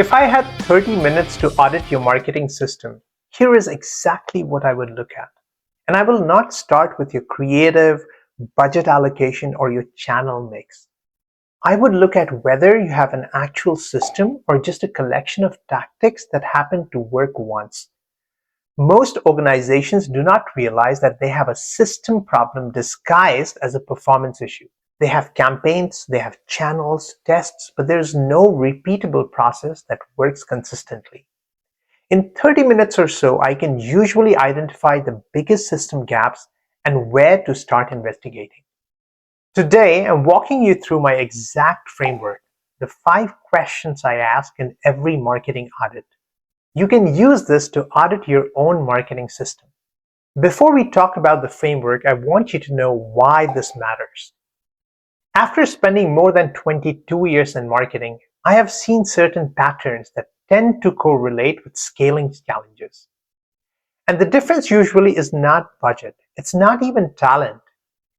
If I had 30 minutes to audit your marketing system, here is exactly what I would look at. And I will not start with your creative, budget allocation, or your channel mix. I would look at whether you have an actual system or just a collection of tactics that happen to work once. Most organizations do not realize that they have a system problem disguised as a performance issue. They have campaigns, they have channels, tests, but there's no repeatable process that works consistently. In 30 minutes or so, I can usually identify the biggest system gaps and where to start investigating. Today, I'm walking you through my exact framework, the 5 questions I ask in every marketing audit. You can use this to audit your own marketing system. Before we talk about the framework, I want you to know why this matters. After spending more than 22 years in marketing, I have seen certain patterns that tend to correlate with scaling challenges. And the difference usually is not budget. It's not even talent.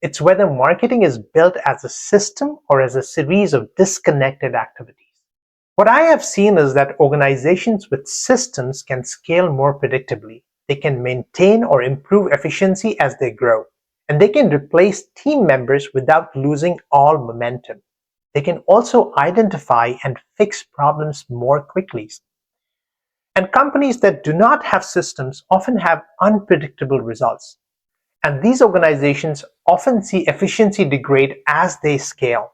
It's whether marketing is built as a system or as a series of disconnected activities. What I have seen is that organizations with systems can scale more predictably. They can maintain or improve efficiency as they grow. And they can replace team members without losing all momentum. They can also identify and fix problems more quickly. And companies that do not have systems often have unpredictable results. And these organizations often see efficiency degrade as they scale.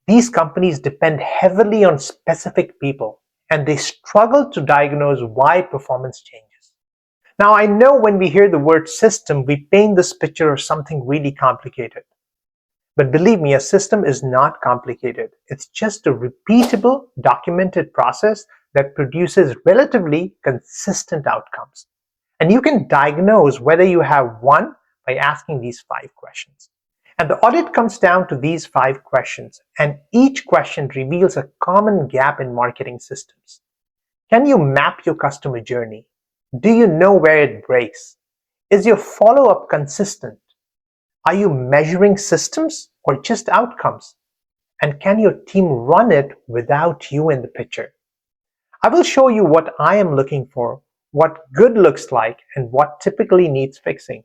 These companies depend heavily on specific people, and they struggle to diagnose why performance changes. Now, I know when we hear the word system, we paint this picture of something really complicated. But believe me, a system is not complicated. It's just a repeatable, documented process that produces relatively consistent outcomes. And you can diagnose whether you have one by asking these 5 questions. And the audit comes down to these 5 questions, and each question reveals a common gap in marketing systems. Can you map your customer journey? Do you know where it breaks? Is your follow-up consistent? Are you measuring systems or just outcomes? And can your team run it without you in the picture? I will show you what I am looking for, what good looks like, and what typically needs fixing.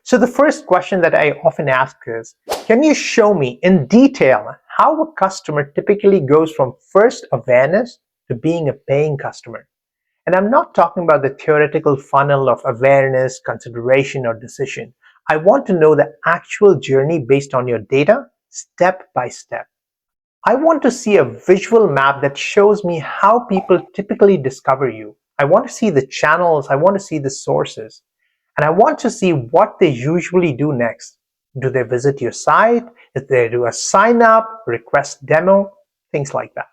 So the first question that I often ask is, can you show me in detail how a customer typically goes from first awareness to being a paying customer? And I'm not talking about the theoretical funnel of awareness, consideration, or decision. I want to know the actual journey based on your data, step by step. I want to see a visual map that shows me how people typically discover you. I want to see the channels, I want to see the sources, and I want to see what they usually do next. Do they visit your site? If they do a sign up, request demo, things like that.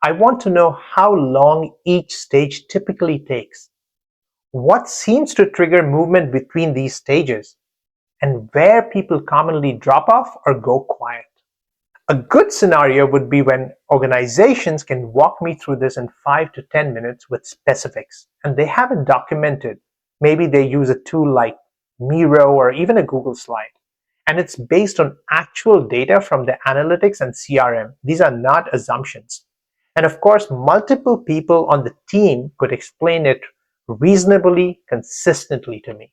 I want to know how long each stage typically takes, what seems to trigger movement between these stages, and where people commonly drop off or go quiet. A good scenario would be when organizations can walk me through this in 5 to 10 minutes with specifics, and they have it documented. Maybe they use a tool like Miro or even a Google slide, and it's based on actual data from the analytics and CRM. These are not assumptions. And of course, multiple people on the team could explain it reasonably, consistently to me.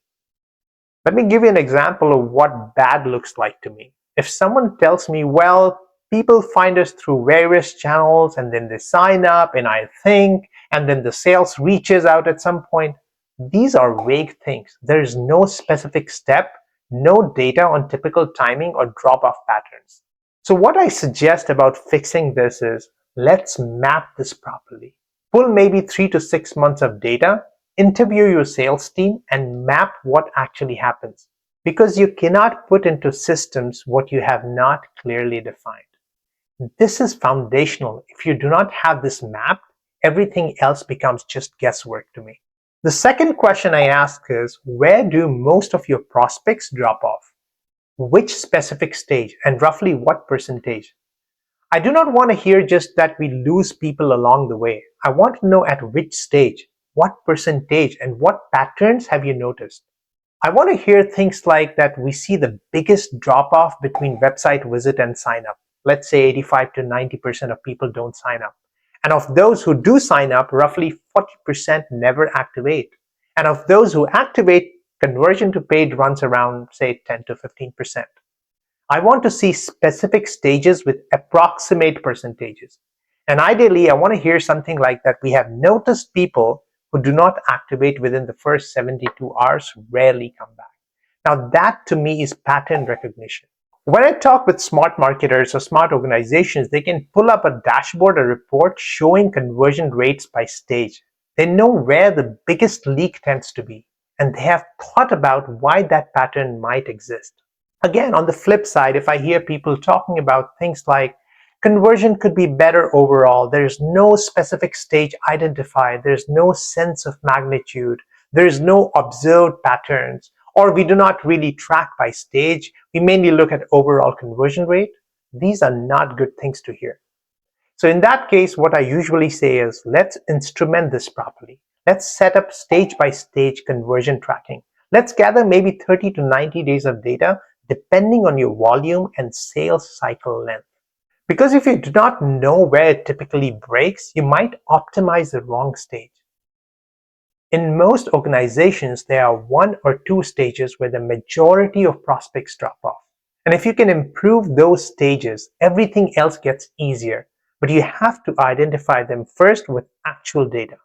Let me give you an example of what bad looks like to me. If someone tells me, well, people find us through various channels and then they sign up and I think, and then the sales reaches out at some point, these are vague things. There is no specific step, no data on typical timing or drop-off patterns. So what I suggest about fixing this is, let's map this properly. Pull maybe 3 to 6 months of data, interview your sales team, and map what actually happens. Because you cannot put into systems what you have not clearly defined. This is foundational. If you do not have this mapped, everything else becomes just guesswork to me. The second question I ask is, where do most of your prospects drop off? Which specific stage and roughly what percentage? I do not want to hear just that we lose people along the way. I want to know at which stage, what percentage, and what patterns have you noticed. I want to hear things like that we see the biggest drop-off between website visit and sign up. Let's say 85 to 90% of people don't sign up. And of those who do sign up, roughly 40% never activate. And of those who activate, conversion to paid runs around, say, 10 to 15%. I want to see specific stages with approximate percentages. And ideally, I want to hear something like that. We have noticed people who do not activate within the first 72 hours rarely come back. Now, that to me is pattern recognition. When I talk with smart marketers or smart organizations, they can pull up a dashboard or report showing conversion rates by stage. They know where the biggest leak tends to be, and they have thought about why that pattern might exist. Again, on the flip side, if I hear people talking about things like conversion could be better overall, there's no specific stage identified, there's no sense of magnitude, there's no observed patterns, or we do not really track by stage, we mainly look at overall conversion rate, these are not good things to hear. So in that case, what I usually say is, let's instrument this properly. Let's set up stage by stage conversion tracking. Let's gather maybe 30 to 90 days of data depending on your volume and sales cycle length. Because if you do not know where it typically breaks, you might optimize the wrong stage. In most organizations, there are 1 or 2 stages where the majority of prospects drop off. And if you can improve those stages, everything else gets easier. But you have to identify them first with actual data.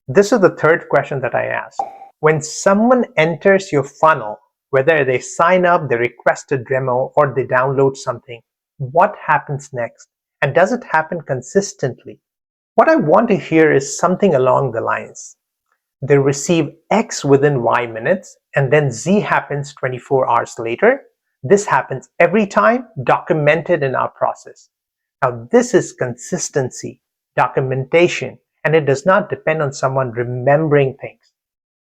This is the third question that I ask. When someone enters your funnel, whether they sign up, they request a demo, or they download something, what happens next? And does it happen consistently? What I want to hear is something along the lines. They receive X within Y minutes, and then Z happens 24 hours later. This happens every time, documented in our process. Now, this is consistency, documentation, and it does not depend on someone remembering things.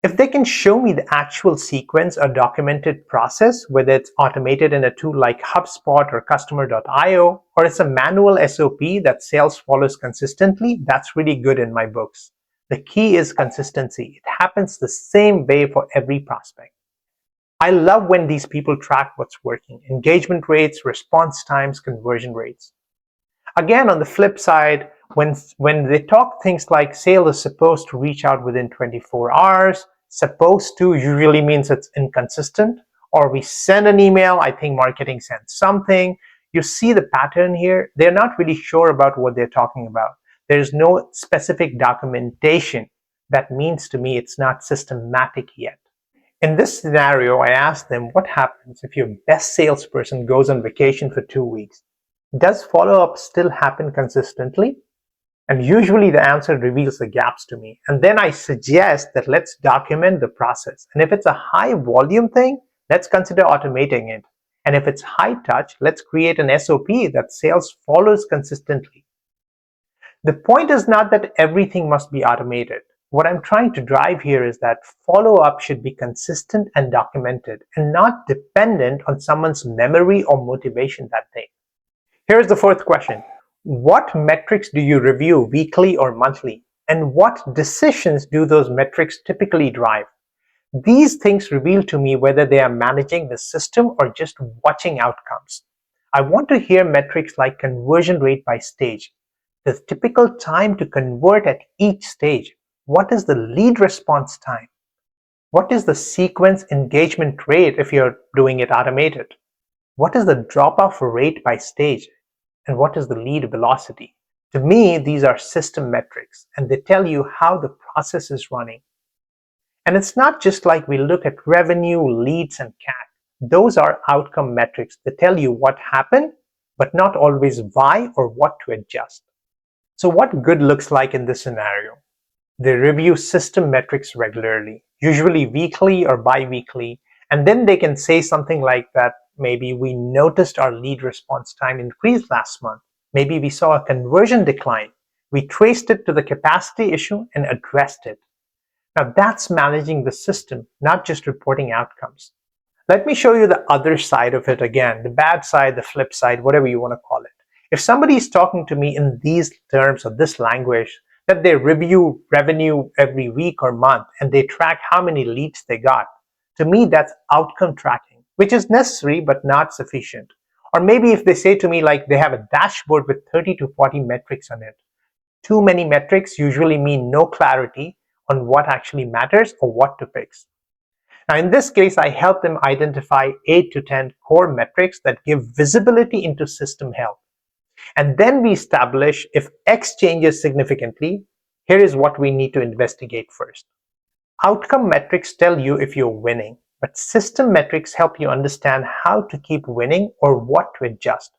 If they can show me the actual sequence or documented process, whether it's automated in a tool like HubSpot or Customer.io, or it's a manual SOP that sales follows consistently, that's really good in my books. The key is consistency. It happens the same way for every prospect. I love when these people track what's working: engagement rates, response times, conversion rates. Again, on the flip side, when they talk things like sale is supposed to reach out within 24 hours, supposed to usually means it's inconsistent, or we send an email, I think marketing sends something. You see the pattern here. They're not really sure about what they're talking about. There's no specific documentation. That means to me it's not systematic yet. In this scenario, I asked them, what happens if your best salesperson goes on vacation for 2 weeks? Does follow-up still happen consistently? And usually the answer reveals the gaps to me. And then I suggest that let's document the process. And if it's a high volume thing, let's consider automating it. And if it's high touch, let's create an SOP that sales follows consistently. The point is not that everything must be automated. What I'm trying to drive here is that follow-up should be consistent and documented, and not dependent on someone's memory or motivation that day. Here's the fourth question. What metrics do you review weekly or monthly? And what decisions do those metrics typically drive? These things reveal to me whether they are managing the system or just watching outcomes. I want to hear metrics like conversion rate by stage, the typical time to convert at each stage. What is the lead response time? What is the sequence engagement rate if you're doing it automated? What is the drop-off rate by stage? And what is the lead velocity? To me, these are system metrics, and they tell you how the process is running. And it's not just like we look at revenue, leads, and CAC. Those are outcome metrics that tell you what happened, but not always why or what to adjust. So what good looks like in this scenario? They review system metrics regularly, usually weekly or bi-weekly, and then they can say something like that. Maybe we noticed our lead response time increased last month. Maybe we saw a conversion decline. We traced it to the capacity issue and addressed it. Now that's managing the system, not just reporting outcomes. Let me show you the other side of it again, the bad side, the flip side, whatever you want to call it. If somebody is talking to me in these terms or this language, that they review revenue every week or month and they track how many leads they got, to me that's outcome tracking, which is necessary but not sufficient. Or maybe if they say to me like they have a dashboard with 30 to 40 metrics on it, Too many metrics usually mean no clarity on what actually matters or what to fix. Now, in this case, I help them identify 8 to 10 core metrics that give visibility into system health. And then we establish if X changes significantly, here is what we need to investigate first. Outcome metrics tell you if you're winning, but system metrics help you understand how to keep winning or what to adjust.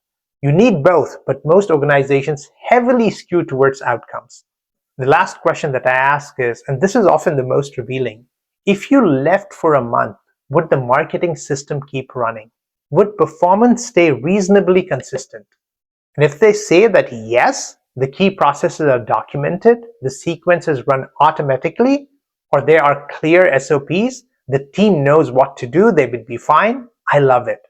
You need both, but most organizations heavily skew towards outcomes. The last question that I ask is, and this is often the most revealing, if you left for a month, would the marketing system keep running? Would performance stay reasonably consistent? And if they say that yes, the key processes are documented, the sequences run automatically, or there are clear SOPs, the team knows what to do, they would be fine, I love it.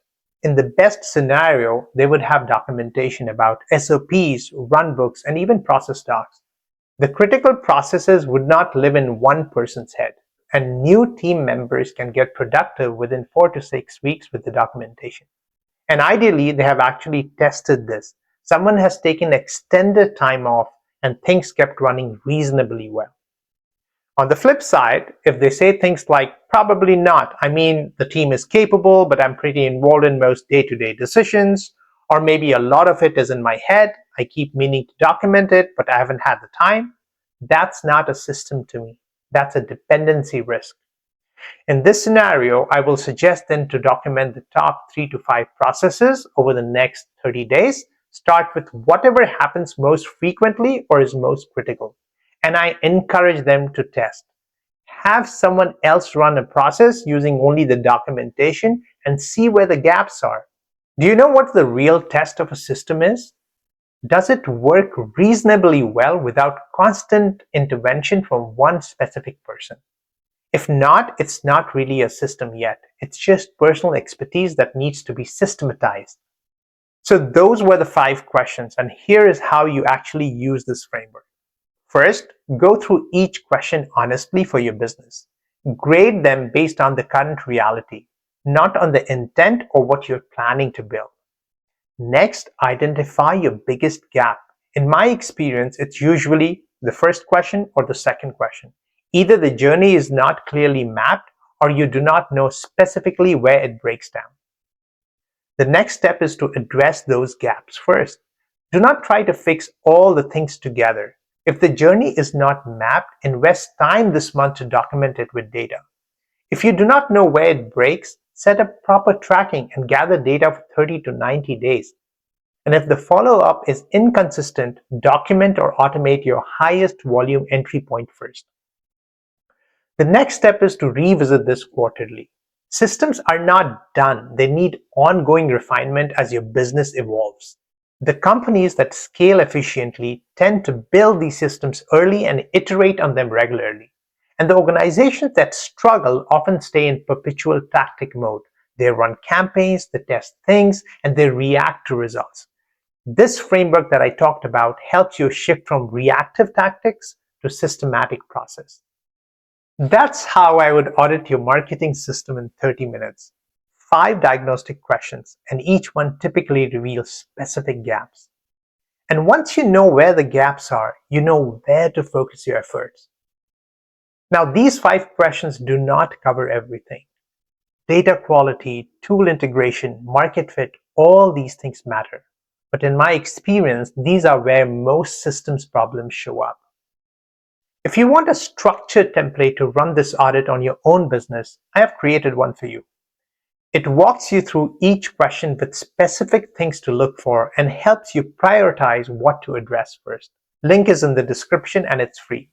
In the best scenario, they would have documentation about SOPs, runbooks, and even process docs. The critical processes would not live in one person's head, and new team members can get productive within 4 to 6 weeks with the documentation. And ideally, they have actually tested this. Someone has taken extended time off and things kept running reasonably well. On the flip side, if they say things like, probably not, I mean, the team is capable, but I'm pretty involved in most day-to-day decisions, or maybe a lot of it is in my head, I keep meaning to document it, but I haven't had the time, that's not a system to me. That's a dependency risk. In this scenario, I will suggest then to document the top 3 to 5 processes over the next 30 days. Start with whatever happens most frequently or is most critical. And I encourage them to test. Have someone else run a process using only the documentation and see where the gaps are. Do you know what the real test of a system is? Does it work reasonably well without constant intervention from one specific person? If not, it's not really a system yet. It's just personal expertise that needs to be systematized. So those were the 5 questions, and here is how you actually use this framework. First, go through each question honestly for your business. Grade them based on the current reality, not on the intent or what you're planning to build. Next, identify your biggest gap. In my experience, it's usually the first question or the second question. Either the journey is not clearly mapped or you do not know specifically where it breaks down. The next step is to address those gaps first. Do not try to fix all the things together. If the journey is not mapped, invest time this month to document it with data. If you do not know where it breaks, set up proper tracking and gather data for 30 to 90 days. And if the follow-up is inconsistent, document or automate your highest volume entry point first. The next step is to revisit this quarterly. Systems are not done. They need ongoing refinement as your business evolves. The companies that scale efficiently tend to build these systems early and iterate on them regularly. And the organizations that struggle often stay in perpetual tactic mode. They run campaigns, they test things, and they react to results. This framework that I talked about helps you shift from reactive tactics to systematic process. That's how I would audit your marketing system in 30 minutes. 5 diagnostic questions, and each one typically reveals specific gaps. And once you know where the gaps are, you know where to focus your efforts. Now, these 5 questions do not cover everything. Data quality, tool integration, market fit, all these things matter. But in my experience, these are where most systems problems show up. If you want a structured template to run this audit on your own business, I have created one for you. It walks you through each question with specific things to look for and helps you prioritize what to address first. Link is in the description and it's free.